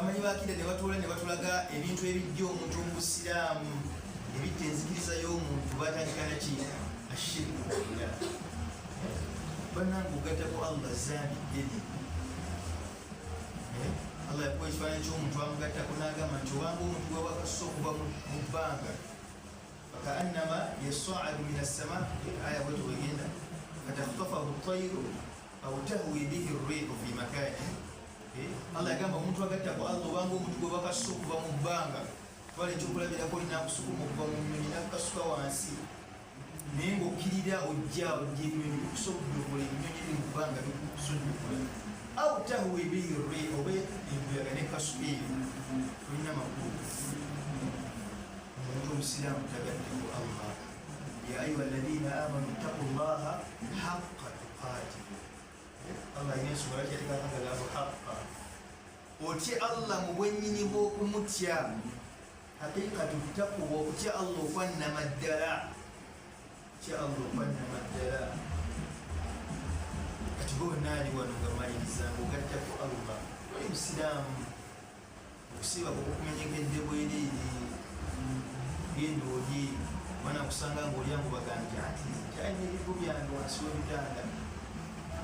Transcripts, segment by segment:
abamanyi bakida ne batulaga ebintu ebijja omuntu omubusiraamu ebitta enzikiriza y'omuntu batandika naki ashirku billah banange ogattako Allah zambi ddene Allah yakuwa ekifaananyi ky'omuntu amugattako n'agamba nti obanga omuntu gwebakasusa okuva mu bbanga fakaannama yasaadu min assama aya bwetu bwegenda fatakhtafahu ttayru aw tahwi bihi rrihu fi makani. Allah yagamba omuntu agattako Allah obanga omuntu gwebakasusa okuva mu bbanga twala ekyokulabirako linakusukuma okuva mu nyonyi nakukasuka wansi naye ngaokkirira ojja ebinyonyi bikusobola ebinyonyi biri mu bbanga bikusonyukula aw tahwi bihi rrihu oba embuyaga nekasuka eyo tolina makulu. Omuntu omusiraamu tagaddeko Allah ya ayuha alladhina amanu ttaqu llaha haqqa tuqaatihi. Allah yensobola kyatekakagalaabo haqqa otye Allah mu bwennyini bw'okumutya haqiqatu ttaquwa okutya Allah okwannama ddala otya Allah okwannama ddala. Kati bonaali wano nga maliriza ngaogattako Allah oli musiraamu okusiibako okumenyekedde bwereere genda oli mana kusanga ngaolyangu bagambye ati kyalina ebigo byange wansi w'ebitanda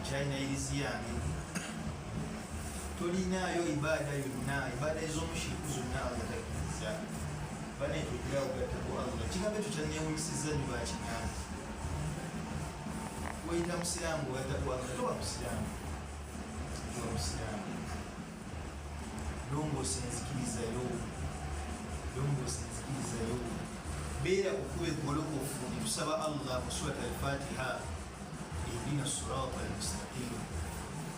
kyalina irizi yange tolinaayo ibaada yonna ibaada ez'omushiriku zonna Allah takkiriza bane tugira ogattako Allah kigambe tukyanewunyisiza nyo bakigambe weyita musiraamu ogattako Allah toba musiraamu toba musiraamu longoosa enzikirizayo longoosa enzikirizayo beera okuba eggolokofu netusaba Allah mu surat al-Fatiha ihdina sirata al-mustaqim.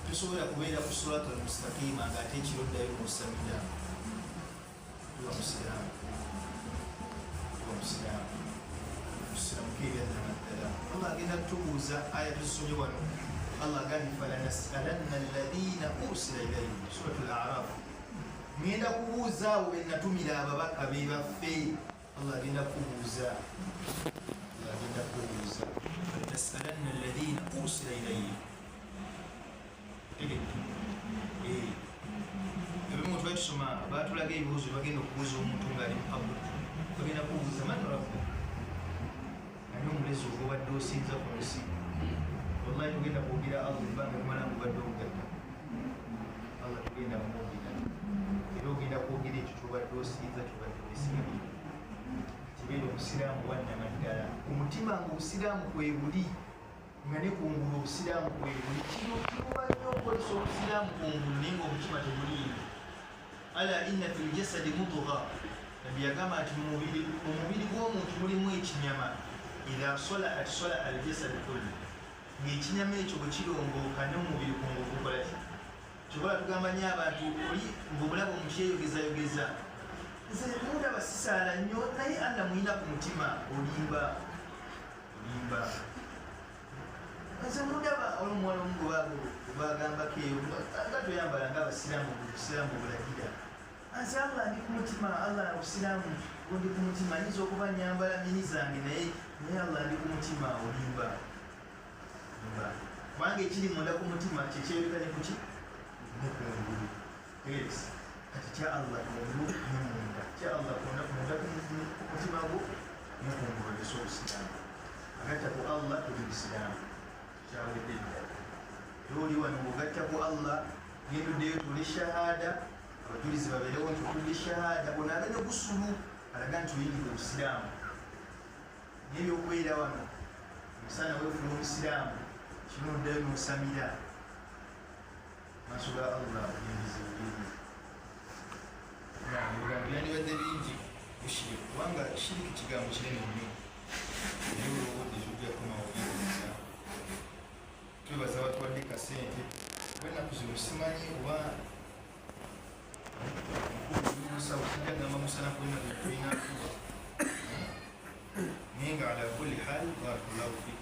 Tosobola kubeera ku sirata al-mustaqim ng'ate ekiro ddayo musamira tuba musiraamu tuba musiraamu musiraamuko ebyannama ddala. Allah agenda kutubuuza aya tuzisomye wano. Allah agambye falanas'alanna alladhina ursila ilayhim surat al-A'raf. Ngenda kubuuza abo be natumira ababaka be baffe. Allah agenda kubuuza Allah agenda kubuuza falanas'alanna alladhina ursila ilayhim. Ebimu twatusoma batulaga ebibuuzo bagenda okubuuza omuntu ng'ali mu public bagenda kubuuza man rabbuka ani omulezi ogwo obadde osinza ku nsi. Wallahi tugenda kwogera Allah ebbanga limala ngubadde omugatta Allah tugenda kumwogera era ogenda kwogera ekyo kyobadde osinza kyobadde wesigama kibeera obusiraamu wannama ddala omutima ngaobusiraamu kwebuli nga ne kungulu obusiraamu kwebuli kiruba nnyo okukozesa obusiraamu kungulu naye ngaomutima tebuliyo. Ala inna fil jasadi mudgha nabbi yagamba nti omubiri gw'omuntu mulimu ekinyama idha salaat salaa al jasad kullu ng'ekinyama ekyo bwe kirongooka n'omubiri gwongo gukola ki kyobola tugamba nnyo abantu oli ngaomulaba omukyeyogezayogeza nze mundaba sisaala nnyo naye Allah muyina ku mutima olimba nze mundaba olwomuwala omu gwebagambako eyo nga toyambala ngaabasiraamu obusiraamu obulagira nze Allah ndi ku mutima Allah obusiraamu ndi ku mutima nyinza okuba nyambala mini zange naye Allah ndi ku mutima olimba kubanga ekiri munda ku mutima kyekyebeka ne kuki nekungulu. Yes kati kya Allah kungulu nemunda kya Allah munda ku mutima gwo nekungulu olesa obusiraamu agattako Allah tuli busiraamu kyawedde ddala. Oli wano ngaogattako Allah gendoddeyo tuli shahada abajulizi babeerewo nti tuli shahada ono agenda gusulu alaga nti oyingira obusiraamu naye ebyokwera wano omusaana weefuna obusiraamu kino oddayo n'osamira maaso ga Allah ogendize buliri ebigambo byandibadde bingi mushiriki kubanga shiriki kigambo kinene nnyo naye olowodde ojja kumawuliriza. Twebaza batwadde kasente bwenaku zino simanyi oba musawo kijja gamba musana kulina tulina kuba naye nga ala kulli hal barakallahu fik